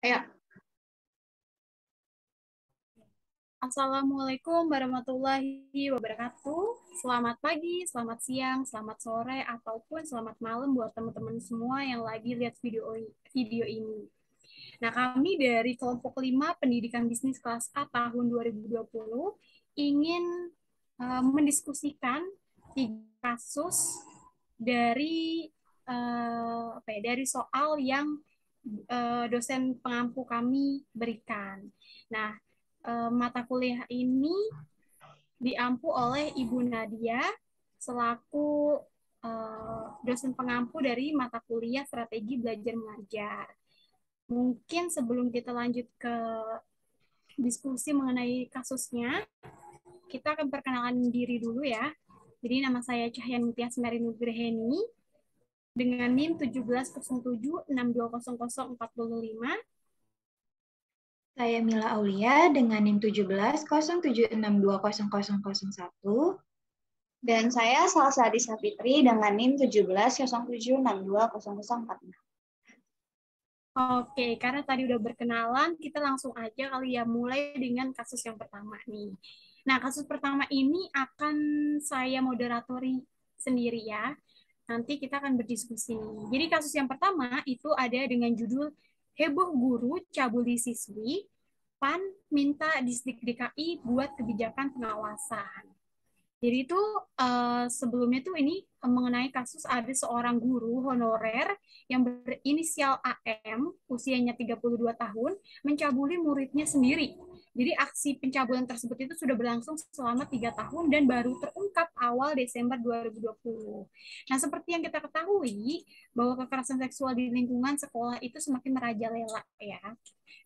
Ya, Assalamualaikum warahmatullahi wabarakatuh. Selamat pagi, selamat siang, selamat sore, ataupun selamat malam buat teman-teman semua yang lagi lihat video ini. Nah, kami dari kelompok 5 Pendidikan Bisnis Kelas A tahun 2020 ingin mendiskusikan tiga kasus dari dari soal yang dosen pengampu kami berikan. Nah, mata kuliah ini diampu oleh Ibu Nadia selaku dosen pengampu dari mata kuliah Strategi Belajar Mengajar. Mungkin sebelum kita lanjut ke diskusi mengenai kasusnya, kita akan perkenalan diri dulu ya. Jadi nama saya Cahyan Mutia Semari Nugraheni dengan NIM 1707620045. Saya Mila Aulia dengan NIM 1707620001. dan saya Salsa Adisa Fitri dengan NIM 1707620046. Oke, karena tadi udah berkenalan, kita langsung aja kali ya mulai dengan kasus yang pertama nih. Nah, kasus pertama ini akan saya moderatori sendiri ya. Nanti kita akan berdiskusi nih. Jadi kasus yang pertama itu ada dengan judul Heboh Guru Cabuli Siswi, PAN minta Distrik DKI buat kebijakan pengawasan. Jadi itu sebelumnya tuh ini mengenai kasus ada seorang guru honorer yang berinisial AM, usianya 32 tahun, mencabuli muridnya sendiri. Jadi aksi pencabulan tersebut itu sudah berlangsung selama 3 tahun dan baru terungkap awal Desember 2020. Nah, seperti yang kita ketahui bahwa kekerasan seksual di lingkungan sekolah itu semakin merajalela ya.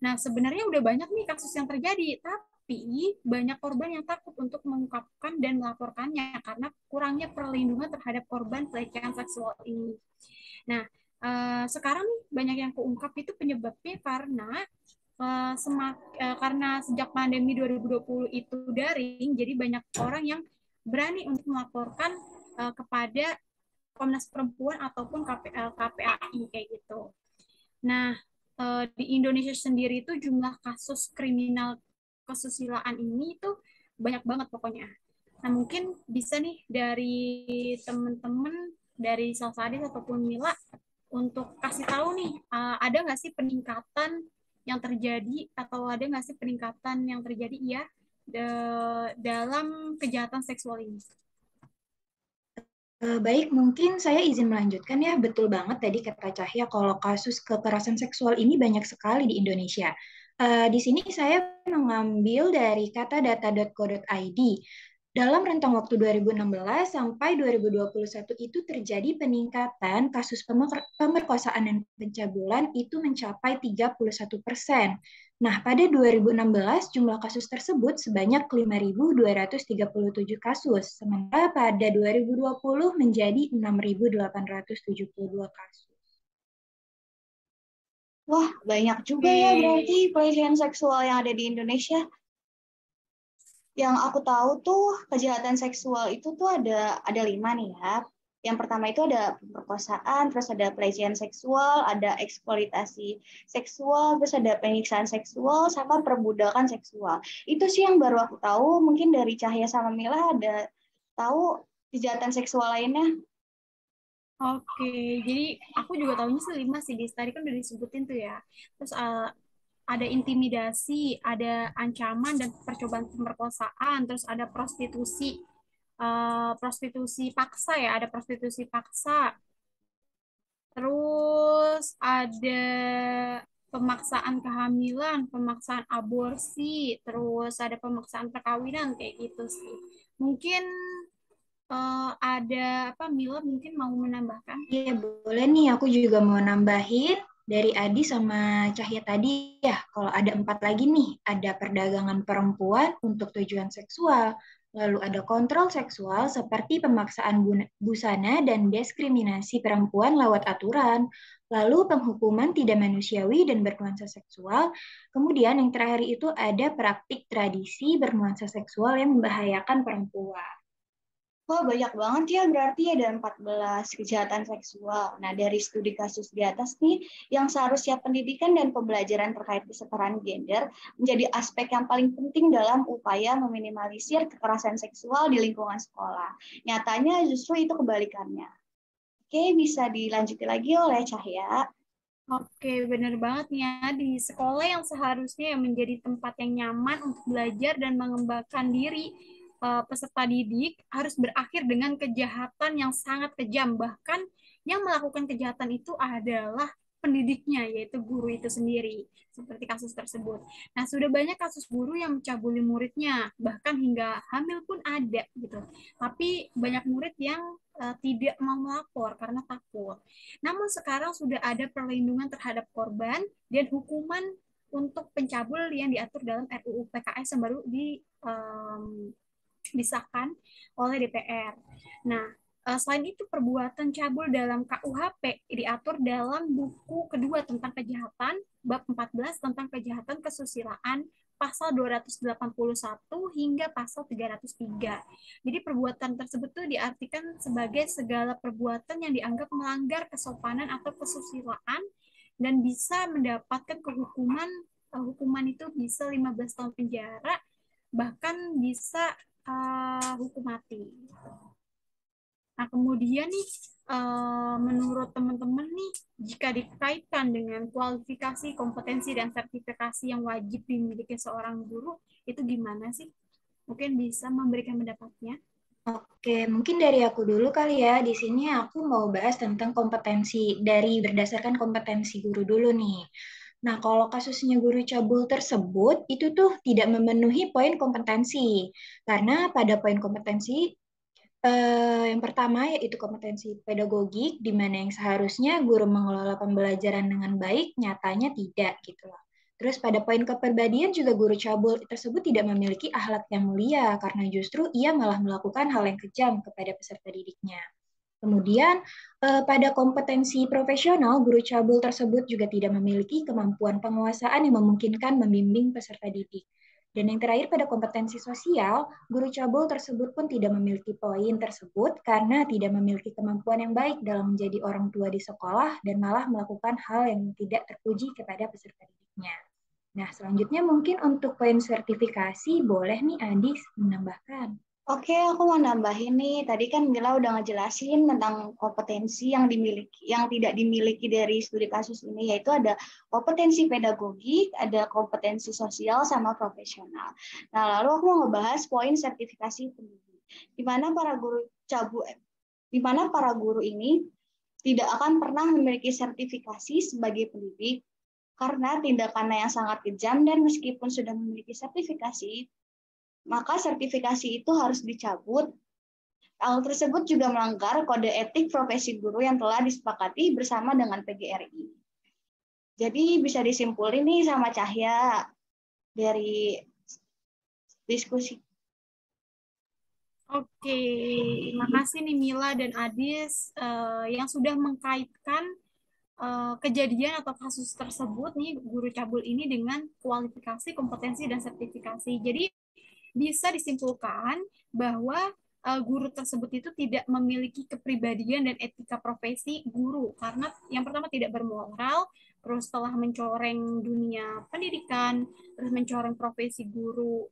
Nah, sebenarnya udah banyak nih kasus yang terjadi, tapi banyak korban yang takut untuk mengungkapkan dan melaporkannya karena kurangnya perlindungan terhadap korban pelecehan seksual ini. Nah, sekarang nih banyak yang keungkap itu penyebabnya karena karena sejak pandemi 2020 itu daring, jadi banyak orang yang berani untuk melaporkan kepada Komnas Perempuan ataupun KPAI kayak gitu. Nah, di Indonesia sendiri itu jumlah kasus kriminal kesusilaan ini itu banyak banget pokoknya. Nah, mungkin bisa nih dari teman-teman dari Salsadis ataupun Mila untuk kasih tahu nih, ada nggak sih peningkatan yang terjadi atau ada nggak sih peningkatan yang terjadi ya dalam kejahatan seksual ini? Baik, mungkin saya izin melanjutkan ya. Betul banget tadi kata Cahya kalau kasus kekerasan seksual ini banyak sekali di Indonesia. Di sini saya mengambil dari katadata.co.id. Dalam rentang waktu 2016 sampai 2021 itu terjadi peningkatan kasus pemerkosaan dan pencabulan itu mencapai 31%. Nah, pada 2016 jumlah kasus tersebut sebanyak 5.237 kasus, sementara pada 2020 menjadi 6.872 kasus. Wah, banyak juga ya Oke. berarti pelecehan seksual yang ada di Indonesia. Yang aku tahu tuh kejahatan seksual itu tuh ada 5 nih ya. Yang pertama itu ada pemerkosaan, terus ada pelecehan seksual, ada eksploitasi seksual, terus ada penyiksaan seksual, sama perbudakan seksual. Itu sih yang baru aku tahu. Mungkin dari Cahya sama Mila ada tahu kejahatan seksual lainnya. Oke, jadi aku juga tahunya sih 5 sih, tadi kan udah disebutin tuh ya. Terus ada intimidasi, ada ancaman dan percobaan pemerkosaan, terus ada prostitusi, prostitusi paksa ya, ada prostitusi paksa, terus ada pemaksaan kehamilan, pemaksaan aborsi, terus ada pemaksaan perkawinan kayak gitu sih. Mungkin ada apa Mila mungkin mau menambahkan? Iya, boleh nih. Aku juga mau nambahin dari Adi sama Cahya tadi ya. Kalau ada 4 lagi nih, ada perdagangan perempuan untuk tujuan seksual, lalu ada kontrol seksual seperti pemaksaan busana dan diskriminasi perempuan lewat aturan, lalu penghukuman tidak manusiawi dan bernuansa seksual. Kemudian yang terakhir itu ada praktik tradisi bernuansa seksual yang membahayakan perempuan. Wah, banyak banget ya, berarti ada 14 kejahatan seksual. Nah, dari studi kasus di atas nih, yang seharusnya pendidikan dan pembelajaran terkait kesetaraan gender menjadi aspek yang paling penting dalam upaya meminimalisir kekerasan seksual di lingkungan sekolah. Nyatanya justru itu kebalikannya. Oke, bisa dilanjuti lagi oleh Cahya. Oke, benar banget nih ya. Di sekolah yang seharusnya yang menjadi tempat yang nyaman untuk belajar dan mengembangkan diri, peserta didik harus berakhir dengan kejahatan yang sangat kejam. Bahkan yang melakukan kejahatan itu adalah pendidiknya, yaitu guru itu sendiri, seperti kasus tersebut. Nah, sudah banyak kasus guru yang mencabuli muridnya, bahkan hingga hamil pun ada gitu. Tapi banyak murid yang tidak mau melapor karena takut. Namun sekarang sudah ada perlindungan terhadap korban dan hukuman untuk pencabul yang diatur dalam RUU PKS yang baru disahkan oleh DPR. Nah, selain itu perbuatan cabul dalam KUHP diatur dalam buku kedua tentang kejahatan, bab 14 tentang kejahatan kesusilaan, pasal 281 hingga pasal 303. Jadi perbuatan tersebut tuh diartikan sebagai segala perbuatan yang dianggap melanggar kesopanan atau kesusilaan dan bisa mendapatkan hukuman itu bisa 15 tahun penjara, bahkan bisa hukum mati. Nah, kemudian nih, menurut teman-teman nih, jika dikaitkan dengan kualifikasi, kompetensi, dan sertifikasi yang wajib dimiliki seorang guru, itu gimana sih? Mungkin bisa memberikan pendapatnya. Oke, mungkin dari aku dulu kali ya. Di sini aku mau bahas tentang kompetensi dari berdasarkan kompetensi guru dulu nih. Nah, kalau kasusnya guru cabul tersebut itu tuh tidak memenuhi poin kompetensi. Karena pada poin kompetensi yang pertama yaitu kompetensi pedagogik, di mana yang seharusnya guru mengelola pembelajaran dengan baik, nyatanya tidak gitu loh. Terus pada poin kepribadian juga guru cabul tersebut tidak memiliki akhlak yang mulia karena justru ia malah melakukan hal yang kejam kepada peserta didiknya. Kemudian pada kompetensi profesional, guru cabul tersebut juga tidak memiliki kemampuan penguasaan yang memungkinkan membimbing peserta didik. Dan yang terakhir pada kompetensi sosial, guru cabul tersebut pun tidak memiliki poin tersebut karena tidak memiliki kemampuan yang baik dalam menjadi orang tua di sekolah dan malah melakukan hal yang tidak terpuji kepada peserta didiknya. Nah, selanjutnya mungkin untuk poin sertifikasi, boleh nih Adis menambahkan. Oke, aku mau nambahin nih. Tadi kan Mila udah ngejelasin tentang kompetensi yang dimiliki, yang tidak dimiliki dari studi kasus ini, yaitu ada kompetensi pedagogik, ada kompetensi sosial, sama profesional. Nah, lalu aku mau ngebahas poin sertifikasi pendidik, di mana para guru ini tidak akan pernah memiliki sertifikasi sebagai pendidik karena tindakannya yang sangat kejam, dan meskipun sudah memiliki sertifikasi, maka sertifikasi itu harus dicabut. Hal tersebut juga melanggar kode etik profesi guru yang telah disepakati bersama dengan PGRI. Jadi bisa disimpulin nih sama Cahya dari diskusi. Oke, terima kasih nih Mila dan Adis yang sudah mengkaitkan kejadian atau kasus tersebut nih guru cabul ini dengan kualifikasi, kompetensi, dan sertifikasi. Jadi bisa disimpulkan bahwa guru tersebut itu tidak memiliki kepribadian dan etika profesi guru karena yang pertama tidak bermoral, terus telah mencoreng dunia pendidikan, terus mencoreng profesi guru,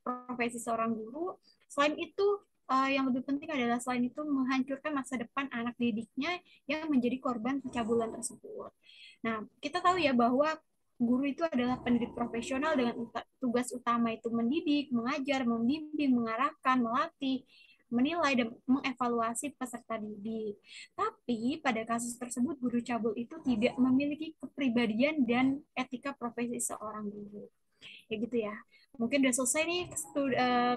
profesi seorang guru. Selain itu, yang lebih penting adalah selain itu menghancurkan masa depan anak didiknya yang menjadi korban pencabulan tersebut. Nah, kita tahu ya bahwa guru itu adalah pendidik profesional dengan tugas utama itu mendidik, mengajar, membimbing, mengarahkan, melatih, menilai, dan mengevaluasi peserta didik. Tapi pada kasus tersebut guru cabul itu tidak memiliki kepribadian dan etika profesi seorang guru. Ya gitu ya. Mungkin udah selesai nih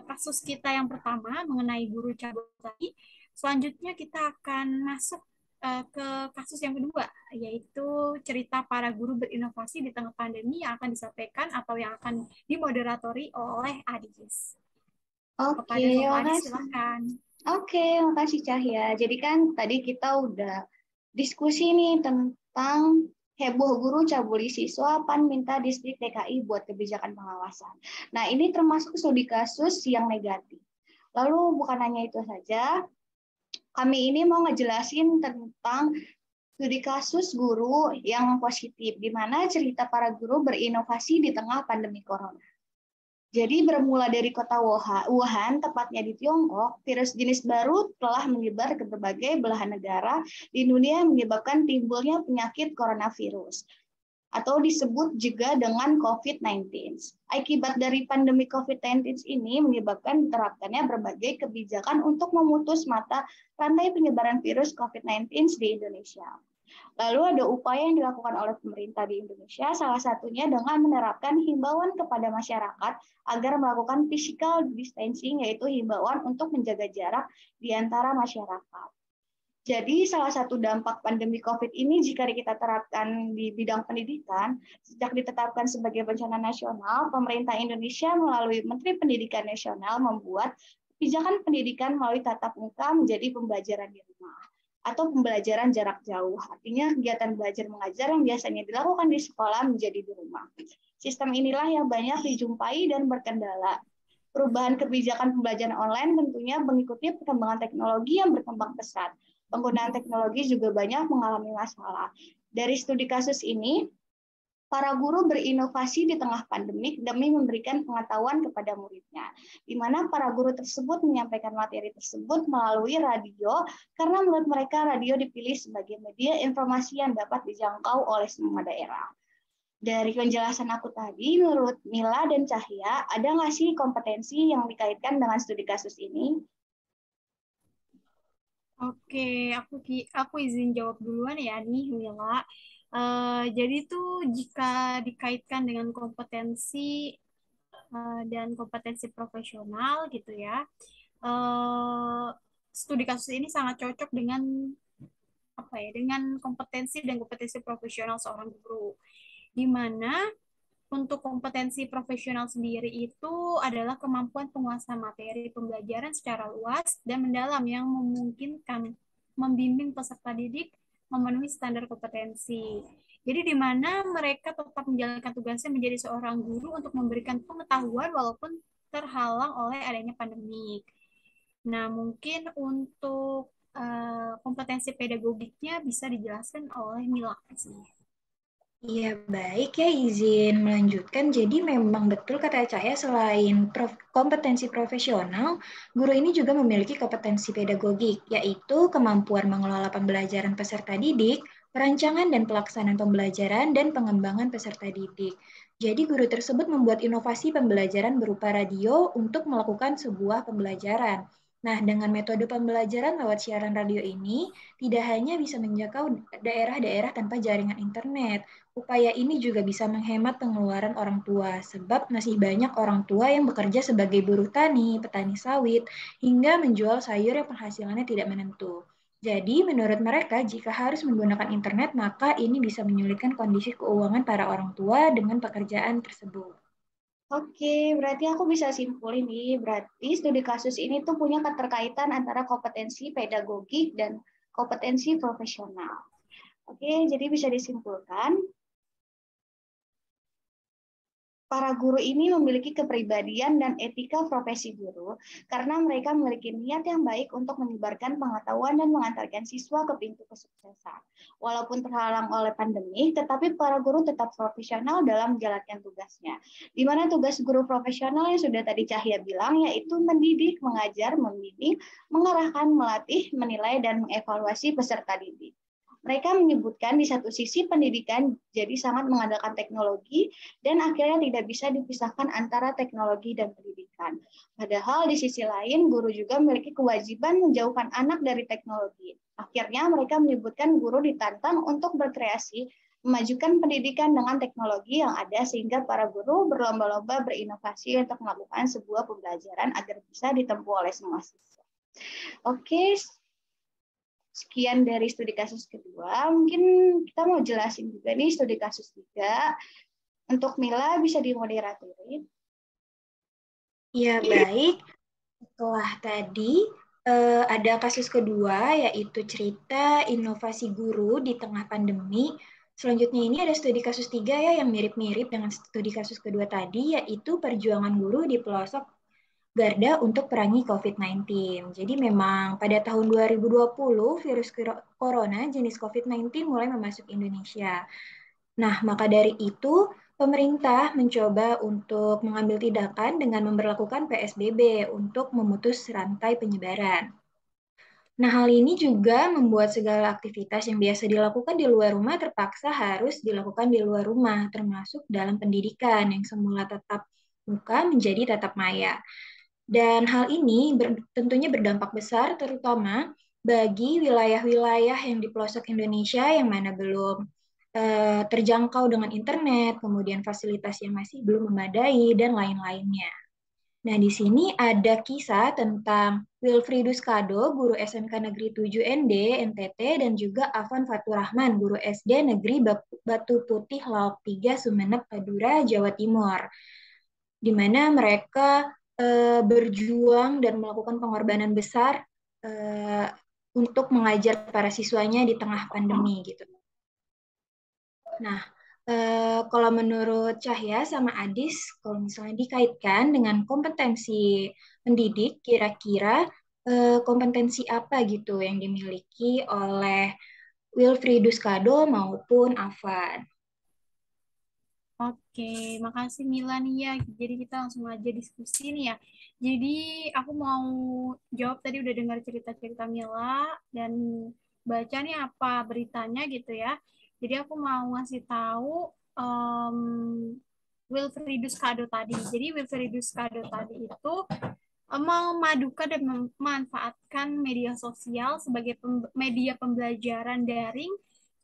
kasus kita yang pertama mengenai guru cabul tadi. Selanjutnya kita akan masuk ke kasus yang kedua, yaitu cerita para guru berinovasi di tengah pandemi yang akan disampaikan atau yang akan dimoderatori oleh Adis. Oke, Adis, makasih. silakan. Oke, makasih Cahya. Jadi kan tadi kita udah diskusi nih tentang heboh guru cabuli siswa, PAN minta distrik TKI buat kebijakan pengawasan. Nah, ini termasuk studi kasus yang negatif. Lalu bukan hanya itu saja, kami ini mau ngejelasin tentang studi kasus guru yang positif, di mana cerita para guru berinovasi di tengah pandemi corona. Jadi bermula dari kota Wuhan, tepatnya di Tiongkok, virus jenis baru telah menyebar ke berbagai belahan negara di dunia yang menyebabkan timbulnya penyakit coronavirus atau disebut juga dengan COVID-19. Akibat dari pandemi COVID-19 ini menyebabkan diterapkannya berbagai kebijakan untuk memutus mata rantai penyebaran virus COVID-19 di Indonesia. Lalu ada upaya yang dilakukan oleh pemerintah di Indonesia, salah satunya dengan menerapkan himbauan kepada masyarakat agar melakukan physical distancing, yaitu himbauan untuk menjaga jarak di antara masyarakat. Jadi salah satu dampak pandemi COVID ini jika kita terapkan di bidang pendidikan, sejak ditetapkan sebagai bencana nasional, pemerintah Indonesia melalui Menteri Pendidikan Nasional membuat kebijakan pendidikan melalui tatap muka menjadi pembelajaran di rumah atau pembelajaran jarak jauh. Artinya kegiatan belajar mengajar yang biasanya dilakukan di sekolah menjadi di rumah. Sistem inilah yang banyak dijumpai dan berkendala. Perubahan kebijakan pembelajaran online tentunya mengikuti perkembangan teknologi yang berkembang pesat. Penggunaan teknologi juga banyak mengalami masalah. Dari studi kasus ini, para guru berinovasi di tengah pandemik demi memberikan pengetahuan kepada muridnya, di mana para guru tersebut menyampaikan materi tersebut melalui radio, karena menurut mereka radio dipilih sebagai media informasi yang dapat dijangkau oleh semua daerah. Dari penjelasan aku tadi, menurut Mila dan Cahya, ada nggak sih kompetensi yang dikaitkan dengan studi kasus ini? Oke, aku izin jawab duluan ya nih, Mila. Jadi tuh jika dikaitkan dengan kompetensi dan kompetensi profesional gitu ya, eh, studi kasus ini sangat cocok dengan apa ya, dengan kompetensi dan kompetensi profesional seorang guru. Di mana untuk kompetensi profesional sendiri itu adalah kemampuan penguasaan materi pembelajaran secara luas dan mendalam yang memungkinkan membimbing peserta didik memenuhi standar kompetensi. Jadi di mana mereka tetap menjalankan tugasnya menjadi seorang guru untuk memberikan pengetahuan walaupun terhalang oleh adanya pandemi. Nah, mungkin untuk kompetensi pedagogiknya bisa dijelaskan oleh Mila di sini. Iya, baik ya, izin melanjutkan. Jadi memang betul kata Cahaya, selain kompetensi profesional, guru ini juga memiliki kompetensi pedagogik, yaitu kemampuan mengelola pembelajaran peserta didik, perancangan dan pelaksanaan pembelajaran, dan pengembangan peserta didik. Jadi guru tersebut membuat inovasi pembelajaran berupa radio untuk melakukan sebuah pembelajaran. Nah, dengan metode pembelajaran lewat siaran radio ini, tidak hanya bisa menjangkau daerah-daerah tanpa jaringan internet. Upaya ini juga bisa menghemat pengeluaran orang tua, sebab masih banyak orang tua yang bekerja sebagai buruh tani, petani sawit, hingga menjual sayur yang penghasilannya tidak menentu. Jadi, menurut mereka, jika harus menggunakan internet, maka ini bisa menyulitkan kondisi keuangan para orang tua dengan pekerjaan tersebut. Oke, berarti aku bisa simpulin nih, berarti studi kasus ini tuh punya keterkaitan antara kompetensi pedagogik dan kompetensi profesional. Oke, jadi bisa disimpulkan, para guru ini memiliki kepribadian dan etika profesi guru karena mereka memiliki niat yang baik untuk menyebarkan pengetahuan dan mengantarkan siswa ke pintu kesuksesan. Walaupun terhalang oleh pandemi, tetapi para guru tetap profesional dalam menjalankan tugasnya. Di mana tugas guru profesional yang sudah tadi Cahya bilang, yaitu mendidik, mengajar, membimbing, mengarahkan, melatih, menilai, dan mengevaluasi peserta didik. Mereka menyebutkan di satu sisi pendidikan jadi sangat mengandalkan teknologi dan akhirnya tidak bisa dipisahkan antara teknologi dan pendidikan. Padahal di sisi lain guru juga memiliki kewajiban menjauhkan anak dari teknologi. Akhirnya mereka menyebutkan guru ditantang untuk berkreasi memajukan pendidikan dengan teknologi yang ada sehingga para guru berlomba-lomba berinovasi untuk melakukan sebuah pembelajaran agar bisa ditempuh oleh semua siswa. Oke, sekian dari studi kasus kedua. Mungkin kita mau jelasin juga nih studi kasus 3. Untuk Mila bisa dimoderatorin. Ya, baik. Setelah tadi ada kasus kedua, yaitu cerita inovasi guru di tengah pandemi. Selanjutnya ini ada studi kasus 3 ya, yang mirip-mirip dengan studi kasus kedua tadi, yaitu perjuangan guru di pelosok garda untuk perangi COVID-19. Jadi memang pada tahun 2020 virus corona jenis COVID-19 mulai memasuki Indonesia. Nah, maka dari itu pemerintah mencoba untuk mengambil tindakan dengan memberlakukan PSBB untuk memutus rantai penyebaran. Nah, hal ini juga membuat segala aktivitas yang biasa dilakukan di luar rumah terpaksa harus dilakukan di luar rumah, termasuk dalam pendidikan yang semula tatap muka menjadi tatap maya. Dan hal ini tentunya berdampak besar terutama bagi wilayah-wilayah yang di pelosok Indonesia yang mana belum terjangkau dengan internet, kemudian fasilitas yang masih belum memadai, dan lain-lainnya. Nah, di sini ada kisah tentang Wilfridus Kado, guru SMK Negeri 7 ND, NTT, dan juga Afan Faturrahman, guru SD Negeri Batu Putih Lauk 3, Sumeneb, Madura, Jawa Timur. Di mana mereka berjuang dan melakukan pengorbanan besar untuk mengajar para siswanya di tengah pandemi gitu. Nah, kalau menurut Cahya sama Adis, kalau misalnya dikaitkan dengan kompetensi pendidik, kira-kira kompetensi apa gitu yang dimiliki oleh Wilfridus Kado maupun Afan? Oke, makasih Mila nih ya. Jadi kita langsung aja diskusi nih ya. Jadi aku mau jawab tadi udah dengar cerita-cerita Mila dan baca nih apa beritanya gitu ya. Jadi aku mau ngasih tahu Wilfridus Kado tadi. Jadi Wilfridus Kado tadi itu memadukan dan memanfaatkan media sosial sebagai media pembelajaran daring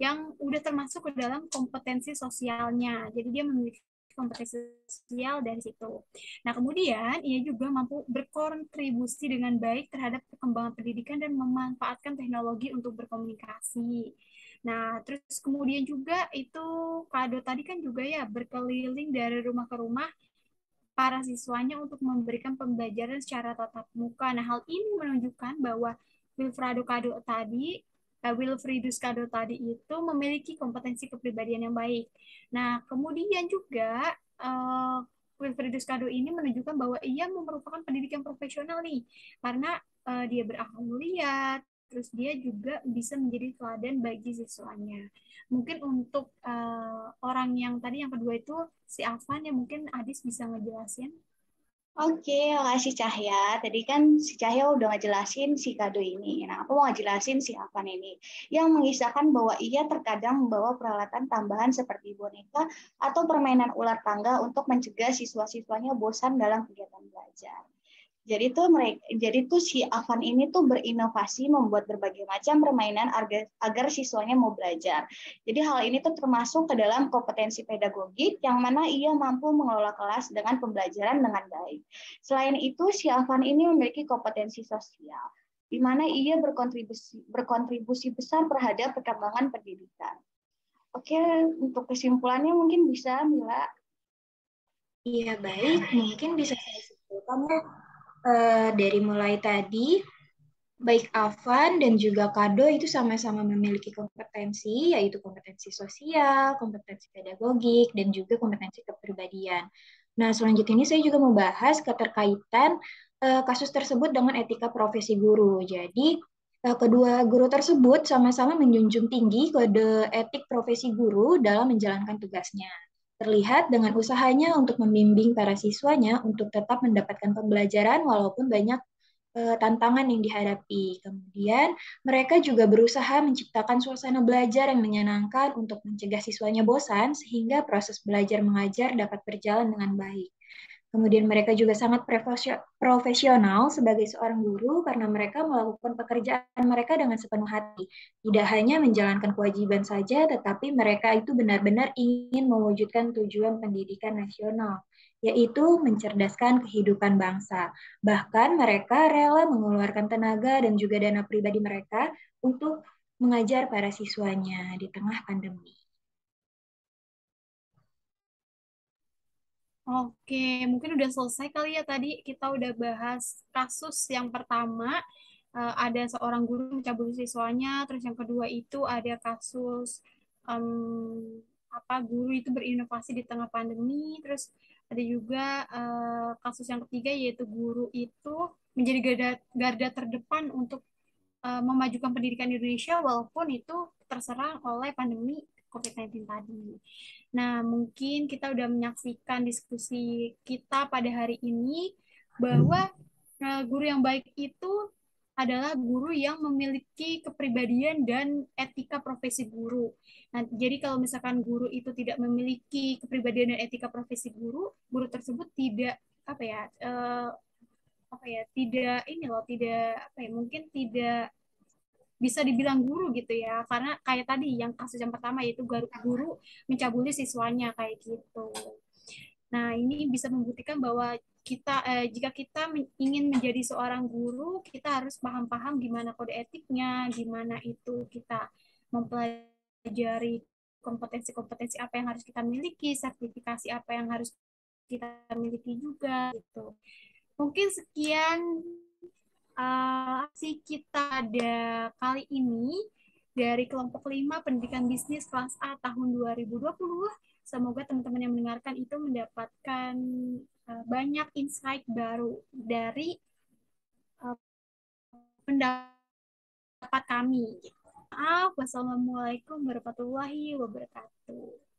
yang udah termasuk ke dalam kompetensi sosialnya. Jadi dia memiliki kompetensi sosial dari situ. Nah, kemudian ia juga mampu berkontribusi dengan baik terhadap perkembangan pendidikan dan memanfaatkan teknologi untuk berkomunikasi. Nah, terus kemudian juga itu Kado tadi kan juga ya berkeliling dari rumah ke rumah para siswanya untuk memberikan pembelajaran secara tatap muka. Nah, hal ini menunjukkan bahwa Wilfridus Kado tadi itu memiliki kompetensi kepribadian yang baik. Nah, kemudian juga Wilfridus Kado ini menunjukkan bahwa ia merupakan pendidikan profesional nih, karena dia berakhlak mulia, terus dia juga bisa menjadi teladan bagi siswanya. Mungkin untuk orang yang tadi yang kedua itu si Afan ya mungkin Adis bisa ngejelasin. Oke, makasih Cahya. Tadi kan si Cahya udah ngejelasin si Kado ini. Nah, aku mau ngejelasin si Afan ini. Yang mengisahkan bahwa ia terkadang membawa peralatan tambahan seperti boneka atau permainan ular tangga untuk mencegah siswa-siswanya bosan dalam kegiatan belajar. Jadi tuh si Afan ini tuh berinovasi membuat berbagai macam permainan agar siswanya mau belajar. Jadi hal ini tuh termasuk ke dalam kompetensi pedagogik yang mana ia mampu mengelola kelas dengan pembelajaran dengan baik. Selain itu si Afan ini memiliki kompetensi sosial di mana ia berkontribusi besar terhadap perkembangan pendidikan. Oke, untuk kesimpulannya mungkin bisa Mila. Iya, baik. Mungkin bisa saya simpulkan dari mulai tadi, baik Afan dan juga Kado itu sama-sama memiliki kompetensi, yaitu kompetensi sosial, kompetensi pedagogik, dan juga kompetensi kepribadian. Nah, selanjutnya ini saya juga mau bahas keterkaitan kasus tersebut dengan etika profesi guru. Jadi, kedua guru tersebut sama-sama menjunjung tinggi kode etik profesi guru dalam menjalankan tugasnya. Terlihat dengan usahanya untuk membimbing para siswanya untuk tetap mendapatkan pembelajaran walaupun banyak tantangan yang dihadapi. Kemudian, mereka juga berusaha menciptakan suasana belajar yang menyenangkan untuk mencegah siswanya bosan sehingga proses belajar mengajar dapat berjalan dengan baik. Kemudian mereka juga sangat profesional sebagai seorang guru karena mereka melakukan pekerjaan mereka dengan sepenuh hati. Tidak hanya menjalankan kewajiban saja, tetapi mereka itu benar-benar ingin mewujudkan tujuan pendidikan nasional, yaitu mencerdaskan kehidupan bangsa. Bahkan mereka rela mengeluarkan tenaga dan juga dana pribadi mereka untuk mengajar para siswanya di tengah pandemi. Oke, mungkin udah selesai kali ya tadi kita udah bahas kasus yang pertama ada seorang guru mencabuli siswanya, terus yang kedua itu ada kasus apa guru itu berinovasi di tengah pandemi. Terus ada juga kasus yang ketiga, yaitu guru itu menjadi garda terdepan untuk memajukan pendidikan Indonesia walaupun itu terserang oleh pandemi COVID-19 tadi. Nah, mungkin kita udah menyaksikan diskusi kita pada hari ini bahwa guru yang baik itu adalah guru yang memiliki kepribadian dan etika profesi guru. Nah, jadi kalau misalkan guru itu tidak memiliki kepribadian dan etika profesi guru, guru tersebut tidak apa ya tidak ini loh, tidak apa ya, mungkin tidak bisa dibilang guru gitu ya, karena kayak tadi yang kasus yang pertama, yaitu guru mencabuli siswanya kayak gitu. Nah, ini bisa membuktikan bahwa jika kita ingin menjadi seorang guru, kita harus paham-paham gimana kode etiknya, gimana itu kita mempelajari kompetensi-kompetensi apa yang harus kita miliki, sertifikasi apa yang harus kita miliki juga gitu. Mungkin sekian sih kita ada kali ini dari kelompok 5 Pendidikan Bisnis kelas A tahun 2020. Semoga teman-teman yang mendengarkan itu mendapatkan banyak insight baru dari pendapat kami. Maaf, wassalamualaikum warahmatullahi wabarakatuh.